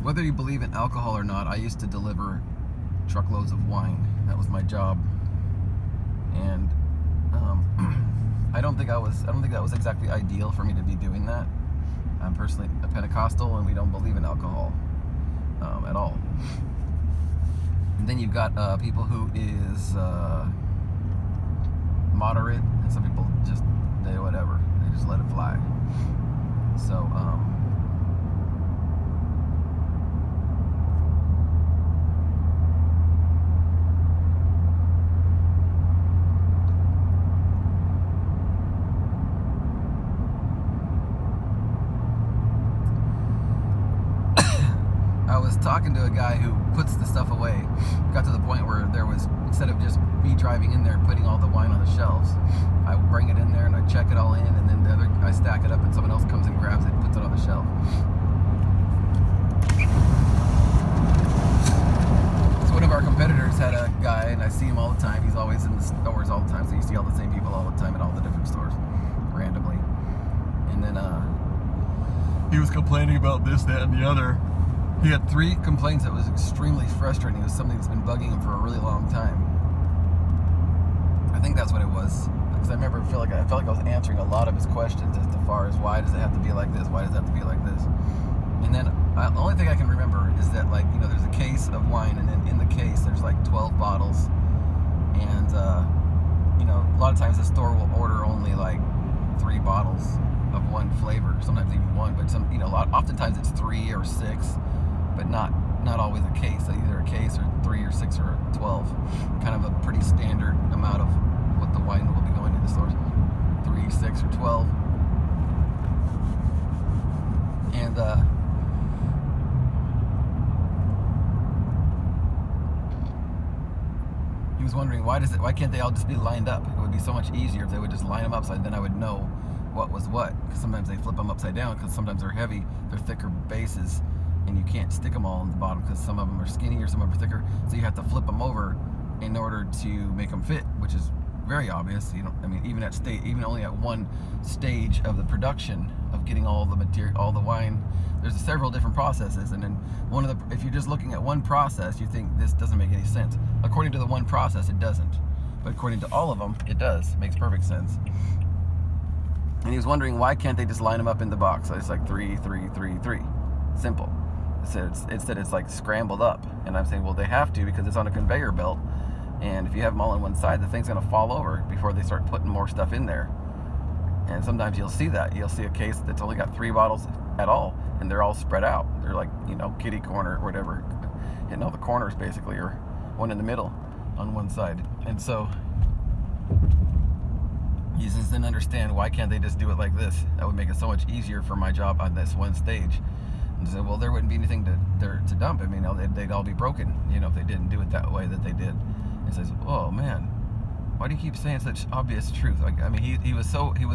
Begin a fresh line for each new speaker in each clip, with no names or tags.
Whether you believe in alcohol or not, I used to deliver truckloads of wine. That was my job, and I don't think that was exactly ideal for me to be doing that. I'm personally a Pentecostal, and we don't believe in alcohol at all. And then you've got people who is moderate, and some people just they whatever. They just let it fly. So I was talking to a guy who puts the stuff away. Got to the point where there was, instead of just me driving in there and putting all the wine on the shelves, I bring it in there and I check it all in, and then I stack it up, and someone else comes and grabs it and puts it on the shelf. So one of our competitors had a guy, and I see him all the time. He's always in the stores all the time, so you see all the same people all the time at all the different stores, randomly. And then he was complaining about this, that, and the other. He had 3 complaints that was extremely frustrating. It was something that's been bugging him for a really long time. I think that's what it was. Because I remember I felt like I was answering a lot of his questions as far as why does it have to be like this? Why does it have to be like this? And then the only thing I can remember is that, like, you know, there's a case of wine, and then in the case there's like 12 bottles. And you know, a lot of times the store will order only like 3 bottles of one flavor, sometimes even 1, but some, you know, oftentimes it's 3 or 6. But not always a case. So either a case or 3 or 6 or 12. Kind of a pretty standard amount of what the wine will be going into stores. 3, 6, or 12. And he was wondering why can't they all just be lined up? It would be so much easier if they would just line them up, so then I would know what was what. Because sometimes they flip them upside down, because sometimes they're heavy, they're thicker bases, and you can't stick them all on the bottom because some of them are skinny or some of them are thicker, so you have to flip them over in order to make them fit, which is very obvious. You know, I mean, even only at one stage of the production of getting all the material, all the wine, there's several different processes, and then if you're just looking at one process, you think this doesn't make any sense. According to the one process, it doesn't, but according to all of them, it does. It makes perfect sense. And he was wondering why can't they just line them up in the box? So it's like 3, 3, 3, 3, simple. Instead it's like scrambled up, and I'm saying, well, they have to, because it's on a conveyor belt, and if you have them all on one side, the thing's going to fall over before they start putting more stuff in there. And sometimes you'll see a case that's only got 3 bottles at all, and they're all spread out. They're like, you know, kitty corner or whatever, hitting all the corners basically, or one in the middle on one side. And so you just didn't understand, why can't they just do it like this? That would make it so much easier for my job on this one stage. And said, well, there wouldn't be anything to dump. I mean, they'd all be broken, you know, if they didn't do it that way that they did. And says, oh man, why do you keep saying such obvious truth? Like, I mean, he was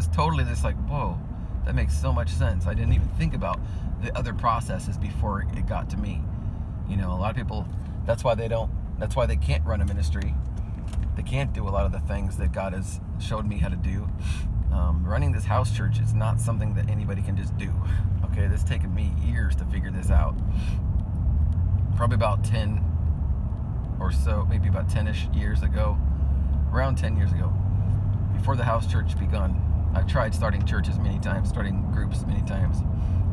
totally just like, whoa, that makes so much sense. I didn't even think about the other processes before it got to me. You know, a lot of people, that's why they can't run a ministry. They can't do a lot of the things that God has showed me how to do. Running this house church is not something that anybody can just do. Okay, this has taken me years to figure this out. Probably about 10 or so, maybe about 10-ish years ago, around 10 years ago, before the house church begun. I've tried starting churches many times, starting groups many times,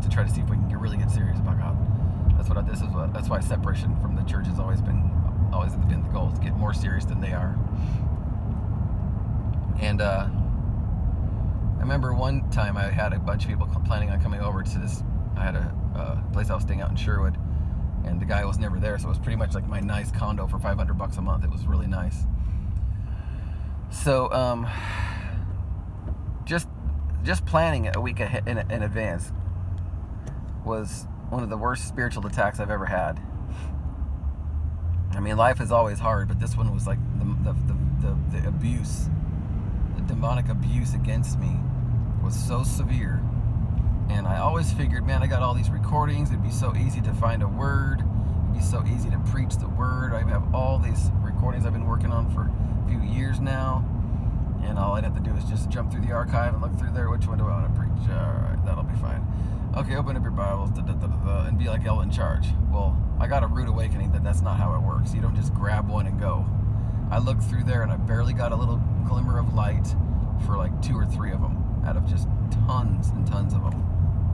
to try to see if we can really get serious about God. That's why separation from the church has always been the goal, to get more serious than they are. And I remember one time I had a bunch of people planning on coming over to this. I had a place I was staying out in Sherwood, and the guy was never there, so it was pretty much like my nice condo for $500 a month. It was really nice. So just planning a week ahead in advance was one of the worst spiritual attacks I've ever had. I mean, life is always hard, but this one was like the abuse, the demonic abuse against me was so severe. And I always figured, man, I got all these recordings. It'd be so easy to find a word. It'd be so easy to preach the word. I have all these recordings I've been working on for a few years now. And all I'd have to do is just jump through the archive and look through there. Which one do I want to preach? All right, that'll be fine. okay, open up your Bibles, and be like hell in charge. Well, I got a rude awakening that that's not how it works. You don't just grab one and go. I looked through there and I barely got a little glimmer of light for like 2 or 3 of them out of just tons and tons of them.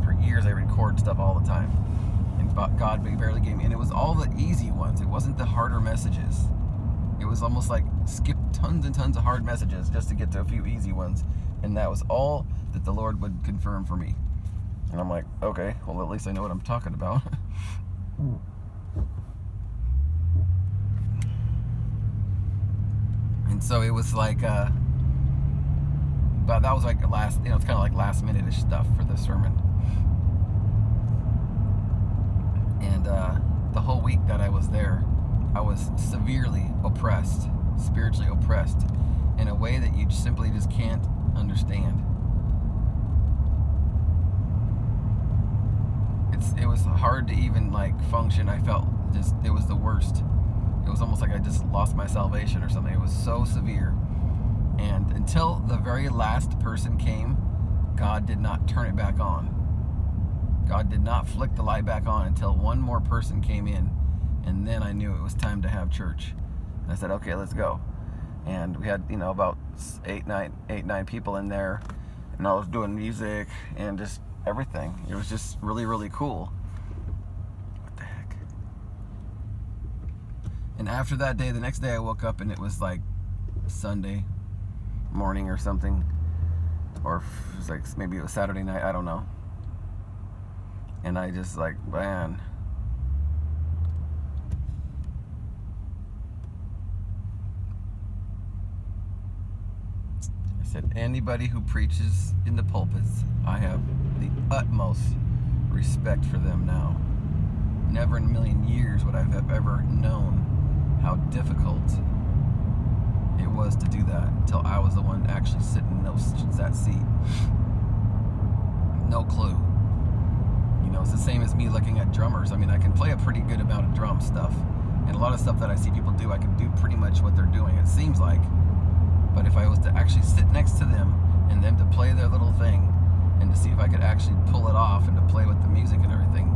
For years I record stuff all the time, and God barely gave me, and it was all the easy ones. It wasn't the harder messages. It was almost like skip tons and tons of hard messages just to get to a few easy ones, and that was all that the Lord would confirm for me. And I'm like, okay, well, at least I know what I'm talking about. And so it was like, but that was like it's kind of like last minute-ish stuff for the sermon. And the whole week that I was there, I was severely oppressed, spiritually oppressed, in a way that you simply just can't understand. It was hard to even like function. I felt it was the worst. It was almost like I just lost my salvation or something. It was so severe. And until the very last person came, God did not turn it back on. God did not flick the light back on until one more person came in. And then I knew it was time to have church. And I said, okay, let's go. And we had, about 8, 9 people in there. And I was doing music and just everything. It was just really, really cool. What the heck? And after that day, the next day I woke up and it was like Sunday morning or something. Or it was like, maybe it was Saturday night, I don't know. And I just like, man. I said, anybody who preaches in the pulpits, I have the utmost respect for them now. Never in a million years would I have ever known how difficult it was to do that until I was the one actually sitting in that seat. No clue. It's the same as me looking at drummers. I mean, I can play a pretty good amount of drum stuff, and a lot of stuff that I see people do, I can do pretty much what they're doing, it seems like. But if I was to actually sit next to them and them to play their little thing and to see if I could actually pull it off and to play with the music and everything,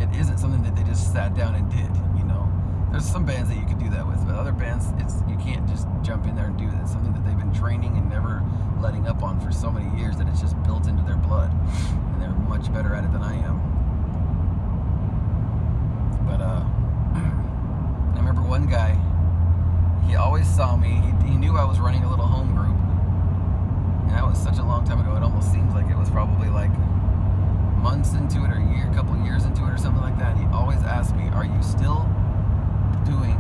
it isn't something that they just sat down and did, There's some bands that you could do that with, but other bands, you can't just jump in there and do it. It's something that they've been training and never letting up on for so many years that it's just built into their blood, and they're much better at it than I am. But I remember one guy, he always saw me, he knew I was running a little home group, and that was such a long time ago, it almost seems like it was probably like months into it or a couple years into it or something like that. He always asked me, are you still doing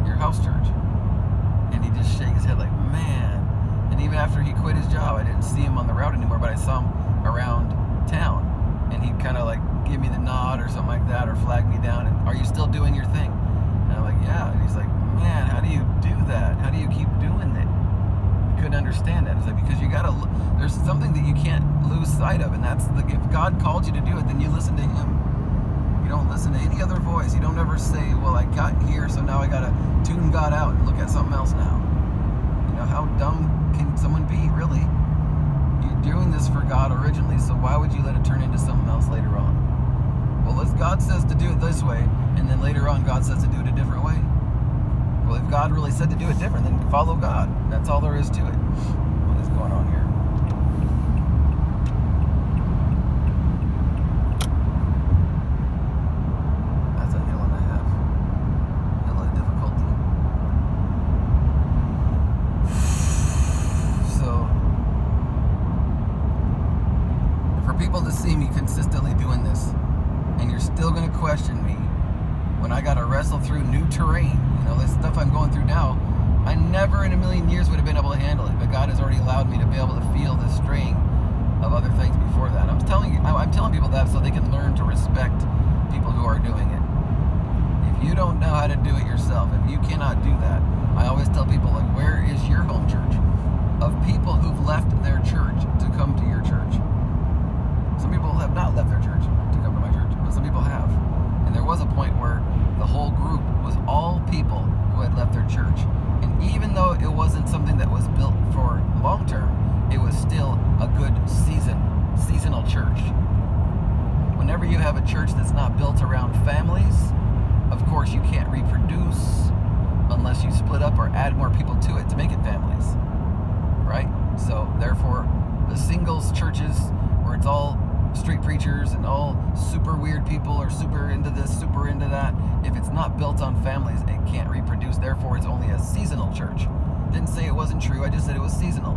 your house church? And he'd just shake his head like, man. And even after he quit his job, I didn't see him on the route anymore, but I saw him around town, and he'd kind of like give me the nod or something like that, or flag me down, and are you still doing your thing? And I'm like, yeah. And he's like, man, how do you do that? How do you keep doing it? I couldn't understand that. It's like, because there's something that you can't lose sight of, and that's if God called you to do it, then you listen to Him. You don't listen to any other voice. You don't ever say, well, I got here, so now I gotta tune God out and look at something else now. How dumb can someone be, really? You're doing this for God originally, so why would you let it turn into something else later on? Well, if God says to do it this way, and then later on God says to do it a different way. Well, if God really said to do it different, then follow God. That's all there is to it. What is going on here? To see me consistently doing this, and you're still going to question me when I got to wrestle through new terrain. This stuff I'm going through now, I never in a million years would have been able to handle it, but God has already allowed me to be able to feel the strain of other things before that. I'm telling people that so they can learn to respect people who are doing it. If you don't know how to do it yourself, if you cannot do that, I always tell people, like, where is your home church? Of people who've left their church to come to your church. Some people have not left their church to come to my church, but some people have. And there was a point where the whole group was all people who had left their church. And even though it wasn't something that was built for long term, it was still a good seasonal church. whenever you have a church that's not built around families, of course you can't reproduce unless you split up or add more people to it to make it families, right? So therefore, the singles churches where it's all street preachers and all super weird people or super into this, super into that, if it's not built on families, it can't reproduce. Therefore, it's only a seasonal church. Didn't say it wasn't true, I just said it was seasonal.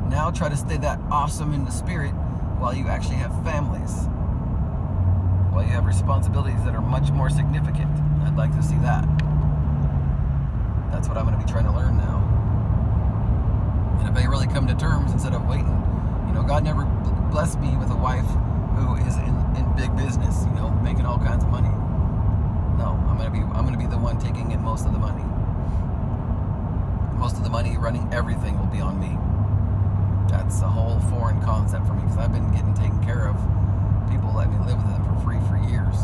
Now try to stay that awesome in the spirit while you actually have families, while you have responsibilities that are much more significant. I'd like to see that. That's what I'm going to be trying to learn now. And if I really come to terms instead of waiting, God never blessed me with a wife who is in big business, making all kinds of money. No, I'm gonna be the one taking in most of the money. Most of the money, running everything, will be on me. That's a whole foreign concept for me, because I've been getting taken care of. People let me live with them for free for years,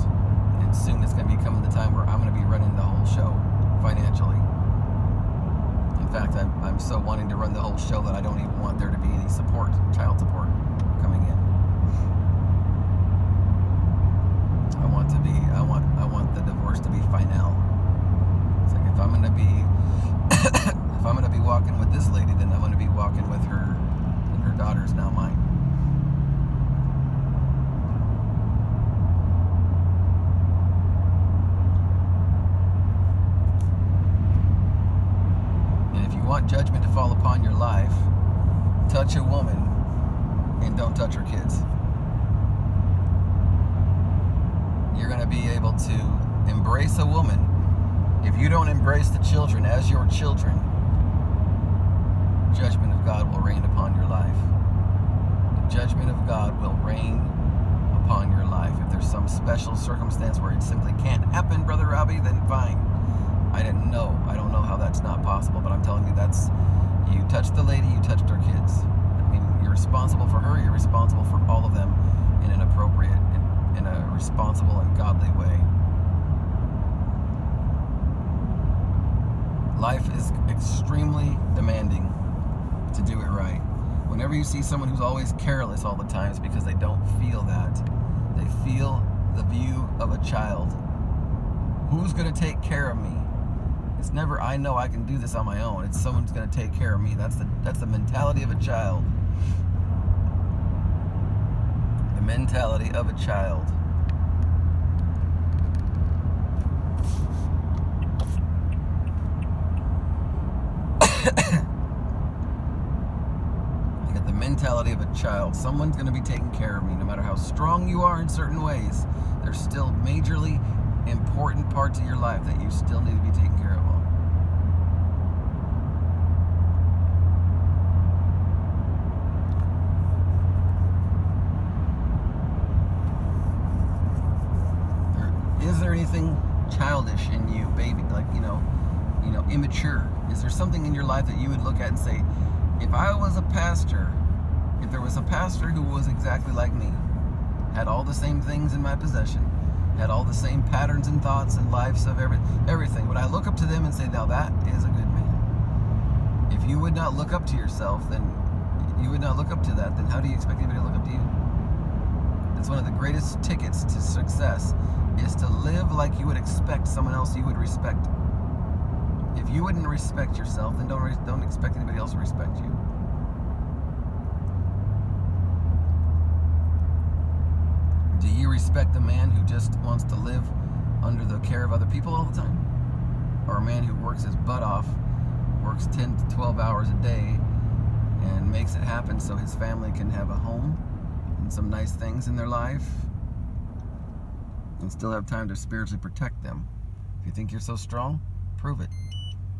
and soon it's gonna be coming the time where I'm gonna be running the whole show financially. In fact, I'm so wanting to run the whole show that I don't even want there to be any support, child support, coming in. I want the divorce to be final. It's like if I'm gonna be walking with this lady, then I'm gonna be walking with her, and her daughter's now mine. Want judgment to fall upon your life, touch a woman and don't touch her kids. You're going to be able to embrace a woman. If you don't embrace the children as your children, judgment of God will reign upon your life. The judgment of God will reign upon your life. If there's some special circumstance where it simply can't happen, Brother Robbie, then fine. I don't know how that's not possible, but I'm telling you, you touched the lady, you touched her kids. I mean, you're responsible for her, you're responsible for all of them in an appropriate, in a responsible and godly way. Life is extremely demanding to do it right. Whenever you see someone who's always careless all the time, it's because they don't feel that. They feel the view of a child. Who's going to take care of me? It's never, I know I can do this on my own. It's someone's going to take care of me. That's the mentality of a child. The mentality of a child. You got the mentality of a child. Someone's going to be taking care of me. No matter how strong you are in certain ways, there's still majorly important parts of your life that you still need to be taken care of. Is there anything childish in you, baby? Like, immature? Is there something in your life that you would look at and say, if I was a pastor, if there was a pastor who was exactly like me, had all the same things in my possession, had all the same patterns and thoughts and lives of everything, would I look up to them and say, now that is a good man? If you would not look up to yourself, then you would not look up to that, then how do you expect anybody to look up to you? It's one of the greatest tickets to success, is to live like you would expect someone else you would respect. If you wouldn't respect yourself, then don't expect anybody else to respect you. Do you respect the man who just wants to live under the care of other people all the time? Or a man who works his butt off, works 10 to 12 hours a day, and makes it happen so his family can have a home and some nice things in their life, and still have time to spiritually protect them? If you think you're so strong, prove it.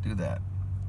Do that.